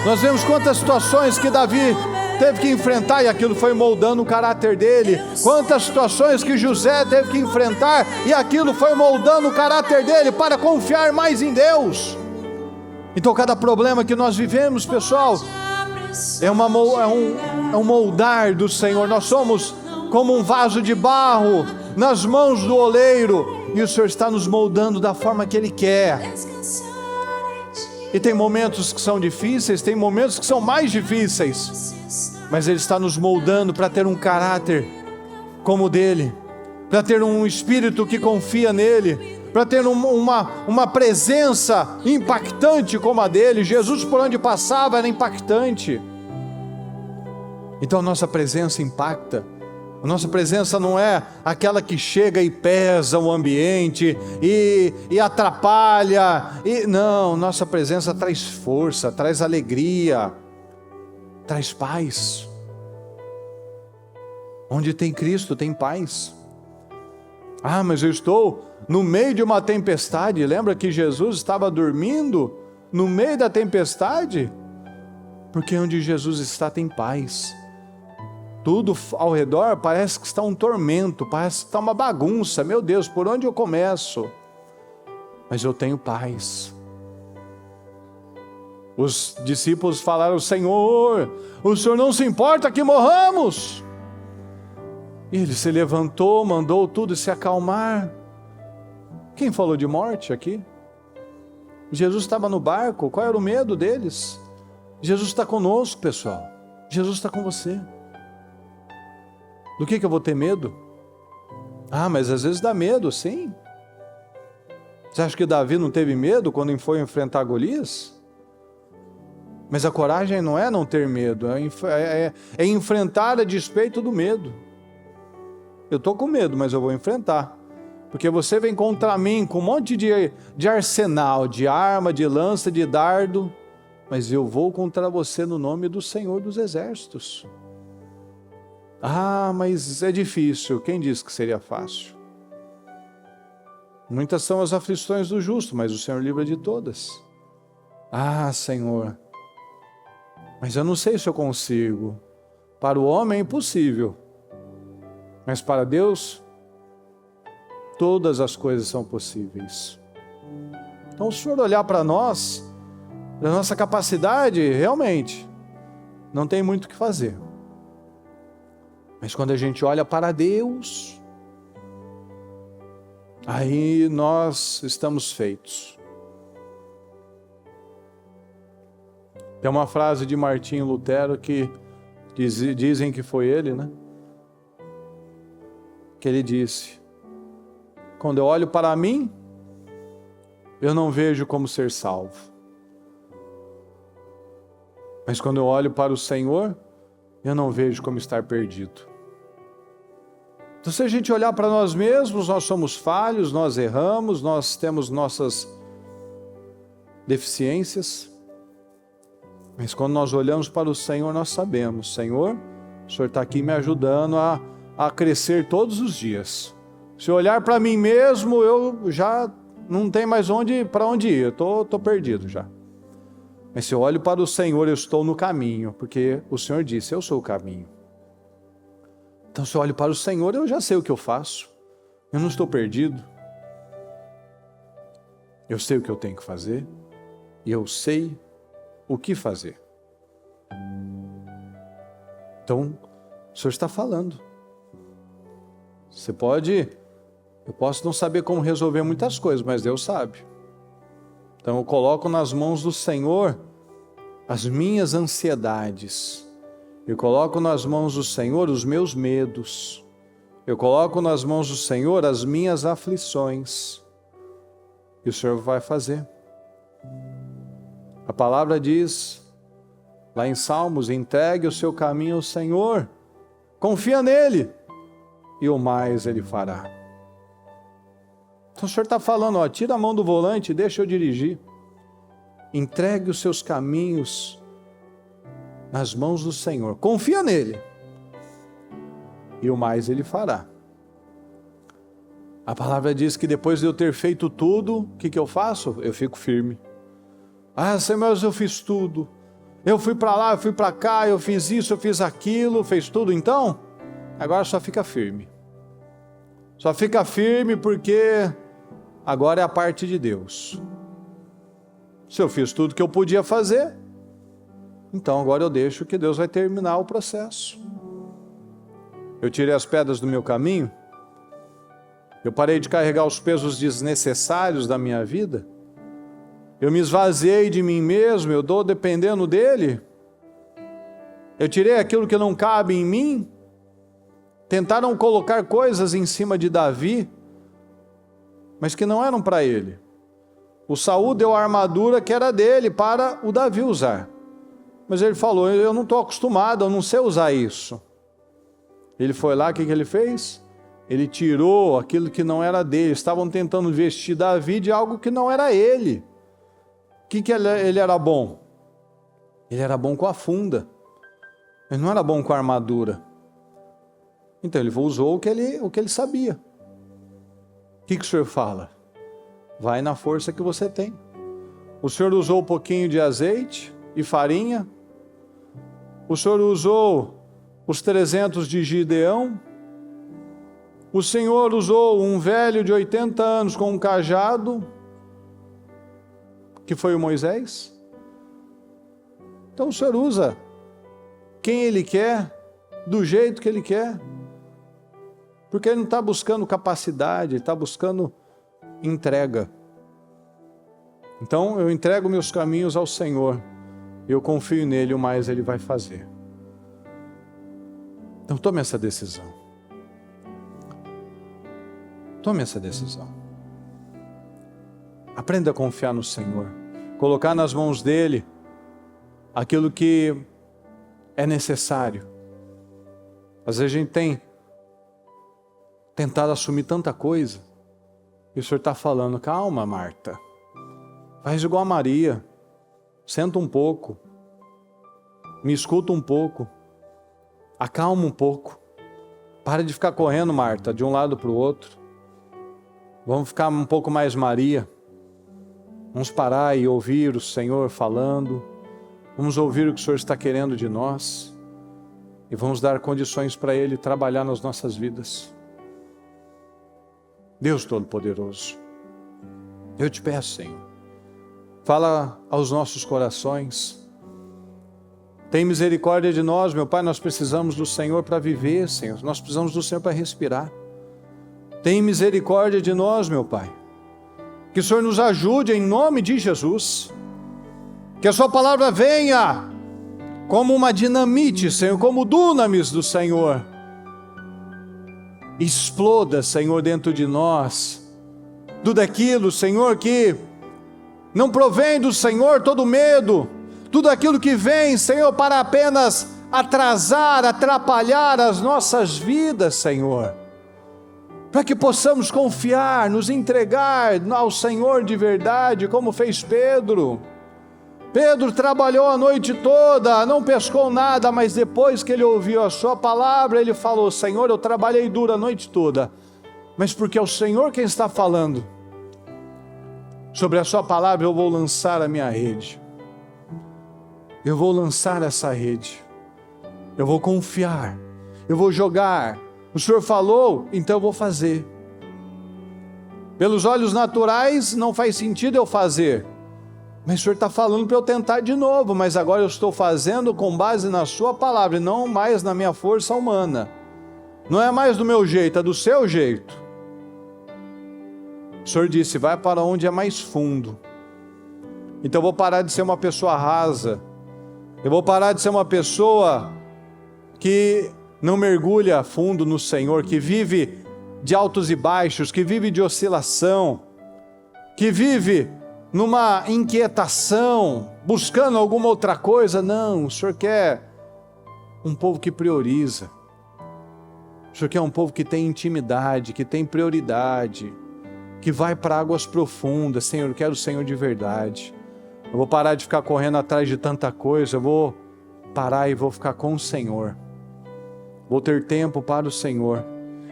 Nós vemos quantas situações que Davi teve que enfrentar e aquilo foi moldando o caráter dele. Quantas situações que José teve que enfrentar e aquilo foi moldando o caráter dele para confiar mais em Deus. Então cada problema que nós vivemos, pessoal, é um moldar do Senhor. Nós somos como um vaso de barro nas mãos do oleiro e o Senhor está nos moldando da forma que Ele quer. E tem momentos que são difíceis, tem momentos que são mais difíceis, mas Ele está nos moldando para ter um caráter como o dele, para ter um espírito que confia nele, para ter uma presença impactante como a dele. Jesus, por onde passava, era impactante. Então a nossa presença impacta. A nossa presença não é aquela que chega e pesa o ambiente e atrapalha. Não, nossa presença traz força, traz alegria, traz paz. Onde tem Cristo, tem paz. Ah, mas eu estou no meio de uma tempestade. Lembra que Jesus estava dormindo no meio da tempestade? Porque onde Jesus está tem paz. Tudo ao redor parece que está um tormento, parece que está uma bagunça. Meu Deus, por onde eu começo? Mas eu tenho paz. Os discípulos falaram: Senhor, o Senhor não se importa que morramos? E ele se levantou, mandou tudo se acalmar. Quem falou de morte aqui? Jesus estava no barco, qual era o medo deles? Jesus está conosco, pessoal. Jesus está com você. Do que eu vou ter medo? Ah, mas às vezes dá medo, sim. Você acha que Davi não teve medo quando foi enfrentar Golias? Mas a coragem não é não ter medo, é enfrentar a despeito do medo. Eu estou com medo, mas eu vou enfrentar. Porque você vem contra mim com um monte de arsenal, de arma, de lança, de dardo, mas eu vou contra você no nome do Senhor dos Exércitos. Ah, mas é difícil. Quem disse que seria fácil? Muitas são as aflições do justo, mas o Senhor livra de todas. Ah, Senhor, mas eu não sei se eu consigo. Para o homem é impossível, mas para Deus, todas as coisas são possíveis. Então, se o Senhor olhar para nós, da nossa capacidade, realmente, não tem muito o que fazer. Mas quando a gente olha para Deus, aí nós estamos feitos. Tem uma frase de Martinho Lutero que dizem que foi ele, né? Que ele disse: quando eu olho para mim, eu não vejo como ser salvo. Mas quando eu olho para o Senhor, eu não vejo como estar perdido. Então, se a gente olhar para nós mesmos, nós somos falhos, nós erramos, nós temos nossas deficiências. Mas quando nós olhamos para o Senhor, nós sabemos: Senhor, o Senhor está aqui me ajudando a crescer todos os dias. Se eu olhar para mim mesmo, eu já não tenho mais para onde ir, eu estou perdido já. Mas se eu olho para o Senhor, eu estou no caminho, porque o Senhor disse: eu sou o caminho. Então, se eu olho para o Senhor, eu já sei o que eu faço. Eu não estou perdido. Eu sei o que eu tenho que fazer. E eu sei o que fazer. Então, o Senhor está falando. Você pode Eu posso não saber como resolver muitas coisas, mas Deus sabe. Então eu coloco nas mãos do Senhor as minhas ansiedades. Eu coloco nas mãos do Senhor os meus medos. Eu coloco nas mãos do Senhor as minhas aflições. E o Senhor vai fazer. A palavra diz, lá em Salmos, entregue o seu caminho ao Senhor, confia nele, e o mais ele fará. Então o Senhor está falando, ó, tira a mão do volante e deixa eu dirigir. Entregue os seus caminhos nas mãos do Senhor, confia nele, e o mais ele fará. A palavra diz que depois de eu ter feito tudo, o que eu faço? Eu fico firme. Ah, Senhor, mas eu fiz tudo. Eu fui para lá, eu fui para cá, eu fiz isso, eu fiz aquilo, fez tudo. Então, agora só fica firme. Só fica firme porque agora é a parte de Deus. Se eu fiz tudo que eu podia fazer, então agora eu deixo que Deus vai terminar o processo. Eu tirei as pedras do meu caminho, eu parei de carregar os pesos desnecessários da minha vida, eu me esvaziei de mim mesmo, eu estou dependendo dele, eu tirei aquilo que não cabe em mim. Tentaram colocar coisas em cima de Davi, mas que não eram para ele. O Saul deu a armadura que era dele para o Davi usar, mas ele falou, eu não estou acostumado, eu não sei usar isso. Ele foi lá, o que ele fez? Ele tirou aquilo que não era dele. Estavam tentando vestir Davi de algo que não era ele. O que ele era bom? Ele era bom com a funda. Ele não era bom com a armadura. Então ele usou o que ele sabia. O que o Senhor fala? Vai na força que você tem. O Senhor usou um pouquinho de azeite e farinha. O Senhor usou os 300 de Gideão. O Senhor usou um velho de 80 anos com um cajado, que foi o Moisés. Então o Senhor usa quem Ele quer, do jeito que Ele quer, porque Ele não está buscando capacidade, Ele está buscando entrega. Então eu entrego meus caminhos ao Senhor, eu confio nele, o mais Ele vai fazer. Então tome essa decisão. Tome essa decisão. Aprenda a confiar no Senhor. Colocar nas mãos dEle aquilo que é necessário. Às vezes a gente tem tentado assumir tanta coisa. E o Senhor está falando, calma, Marta. Faz igual a Maria. Senta um pouco. Me escuta um pouco. Acalma um pouco. Para de ficar correndo, Marta, de um lado para o outro. Vamos ficar um pouco mais Maria. Vamos parar e ouvir o Senhor falando. Vamos ouvir o que o Senhor está querendo de nós. E vamos dar condições para Ele trabalhar nas nossas vidas. Deus Todo-Poderoso, eu te peço, Senhor, fala aos nossos corações. Tem misericórdia de nós, meu Pai, nós precisamos do Senhor para viver, Senhor. Nós precisamos do Senhor para respirar. Tem misericórdia de nós, meu Pai. Que o Senhor nos ajude em nome de Jesus. Que a sua palavra venha como uma dinamite, Senhor, como dunamis do Senhor. Exploda, Senhor, dentro de nós. Tudo aquilo, Senhor, que não provém do Senhor, todo medo. Tudo aquilo que vem, Senhor, para apenas atrasar, atrapalhar as nossas vidas, Senhor. Para que possamos confiar, nos entregar ao Senhor de verdade, como fez Pedro. Pedro trabalhou a noite toda, não pescou nada, mas depois que ele ouviu a sua palavra, ele falou, Senhor, eu trabalhei duro a noite toda, mas porque é o Senhor quem está falando. Sobre a sua palavra eu vou lançar a minha rede. Eu vou lançar essa rede. Eu vou confiar. Eu vou jogar. O Senhor falou, então eu vou fazer. Pelos olhos naturais não faz sentido eu fazer. Mas o Senhor está falando para eu tentar de novo. Mas agora eu estou fazendo com base na sua palavra. E não mais na minha força humana. Não é mais do meu jeito, é do seu jeito. O Senhor disse, vai para onde é mais fundo. Então eu vou parar de ser uma pessoa rasa. Eu vou parar de ser uma pessoa que não mergulha fundo no Senhor, que vive de altos e baixos, que vive de oscilação, que vive numa inquietação, buscando alguma outra coisa. Não, o Senhor quer um povo que prioriza. O Senhor quer um povo que tem intimidade, que tem prioridade, que vai para águas profundas. Senhor, eu quero o Senhor de verdade. Eu vou parar de ficar correndo atrás de tanta coisa, eu vou parar e vou ficar com o Senhor. Vou ter tempo para o Senhor.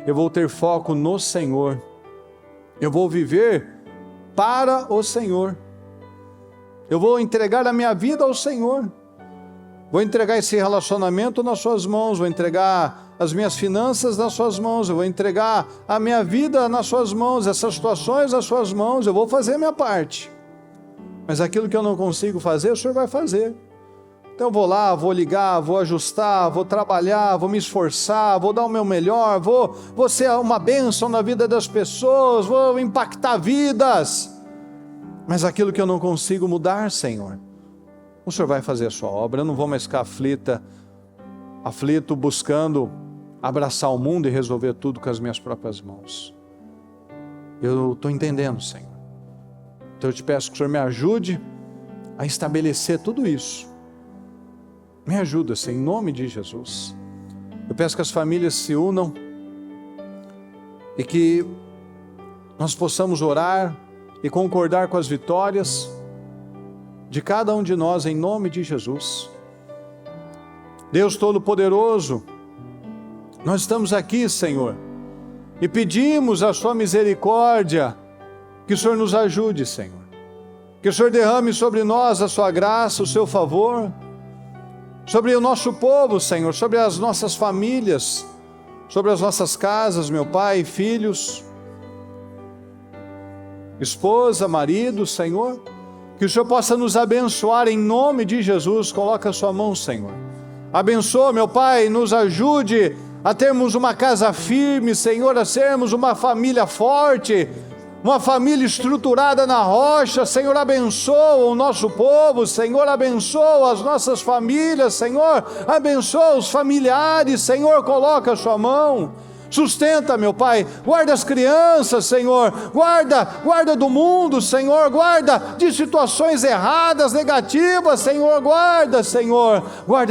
Eu vou ter foco no Senhor. Eu vou viver para o Senhor. Eu vou entregar a minha vida ao Senhor. Vou entregar esse relacionamento nas suas mãos, vou entregar as minhas finanças nas suas mãos, eu vou entregar a minha vida nas suas mãos, essas situações nas suas mãos, eu vou fazer a minha parte. Mas aquilo que eu não consigo fazer, o Senhor vai fazer. Então eu vou lá, vou ligar, vou ajustar, vou trabalhar, vou me esforçar, vou dar o meu melhor, vou ser uma bênção na vida das pessoas, vou impactar vidas. Mas aquilo que eu não consigo mudar, Senhor, o Senhor vai fazer a sua obra. Eu não vou mais ficar aflito, buscando abraçar o mundo e resolver tudo com as minhas próprias mãos. Eu estou entendendo, Senhor. Então eu te peço que o Senhor me ajude a estabelecer tudo isso. Me ajuda, Senhor, em nome de Jesus. Eu peço que as famílias se unam e que nós possamos orar e concordar com as vitórias de cada um de nós, em nome de Jesus. Deus Todo-Poderoso, nós estamos aqui, Senhor, e pedimos a sua misericórdia, que o Senhor nos ajude, Senhor, que o Senhor derrame sobre nós a sua graça, o seu favor, sobre o nosso povo, Senhor, sobre as nossas famílias, sobre as nossas casas, meu Pai, filhos, esposa, marido, Senhor, que o Senhor possa nos abençoar em nome de Jesus. Coloca a sua mão, Senhor. Abençoa, meu Pai, nos ajude a termos uma casa firme, Senhor, a sermos uma família forte, uma família estruturada na rocha. Senhor, abençoa o nosso povo, Senhor, abençoa as nossas famílias, Senhor, abençoa os familiares, Senhor, coloca a sua mão. Sustenta, meu Pai, guarda as crianças, Senhor, guarda do mundo, Senhor, guarda de situações erradas, negativas, Senhor, guarda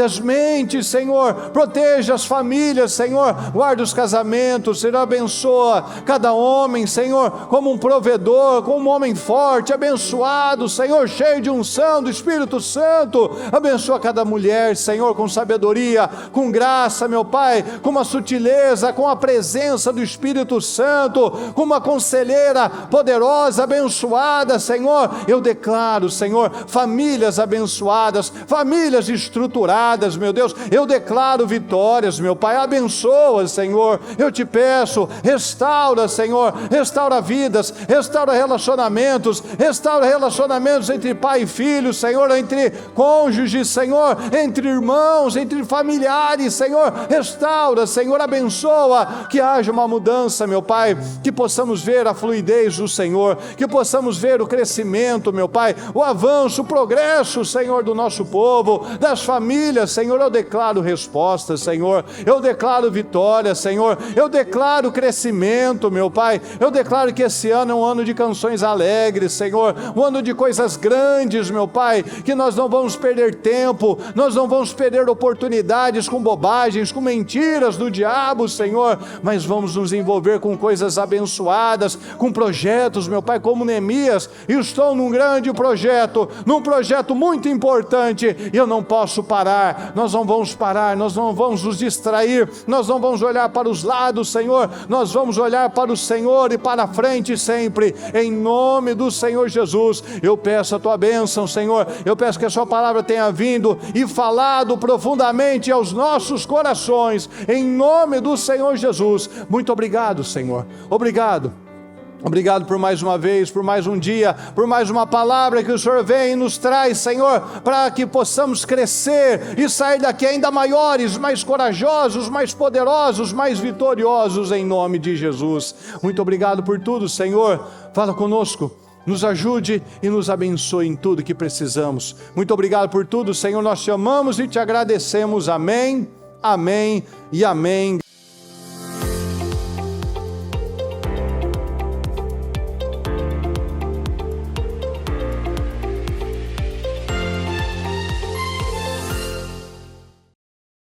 as mentes, Senhor, proteja as famílias, Senhor, guarda os casamentos, Senhor, abençoa cada homem, Senhor, como um provedor, como um homem forte, abençoado, Senhor, cheio de unção do Espírito Santo, abençoa cada mulher, Senhor, com sabedoria, com graça, meu Pai, com uma sutileza, com a presença do Espírito Santo, com uma conselheira poderosa, abençoada, Senhor. Eu declaro, Senhor, famílias abençoadas, famílias estruturadas, meu Deus. Eu declaro vitórias, meu Pai. Abençoa, Senhor. Eu te peço, restaura, Senhor, restaura vidas, restaura relacionamentos entre pai e filho, Senhor, entre cônjuges, Senhor, entre irmãos, entre familiares, Senhor. Restaura, Senhor, abençoa, que haja uma mudança, meu Pai, que possamos ver a fluidez do Senhor, que possamos ver o crescimento, meu Pai, o avanço, o progresso, Senhor, do nosso povo, das famílias, Senhor. Eu declaro respostas, Senhor, eu declaro vitória, Senhor, eu declaro crescimento, meu Pai, eu declaro que esse ano é um ano de canções alegres, Senhor, um ano de coisas grandes, meu Pai, que nós não vamos perder tempo, nós não vamos perder oportunidades com bobagens, com mentiras do diabo, Senhor, mas vamos nos envolver com coisas abençoadas, com projetos, meu Pai, como Neemias. Eu estou num grande projeto, num projeto muito importante, e eu não posso parar. Nós não vamos parar, nós não vamos nos distrair, nós não vamos olhar para os lados, Senhor, nós vamos olhar para o Senhor e para a frente sempre, em nome do Senhor Jesus. Eu peço a tua bênção, Senhor, eu peço que a sua palavra tenha vindo e falado profundamente aos nossos corações, em nome do Senhor Jesus. Muito obrigado, Senhor, obrigado por mais uma vez, por mais um dia, por mais uma palavra que o Senhor vem e nos traz, Senhor, para que possamos crescer e sair daqui ainda maiores, mais corajosos, mais poderosos, mais vitoriosos, em nome de Jesus. Muito obrigado por tudo, Senhor. Fala conosco, nos ajude e nos abençoe em tudo que precisamos. Muito obrigado por tudo, Senhor, nós te amamos e te agradecemos. Amém, amém e amém.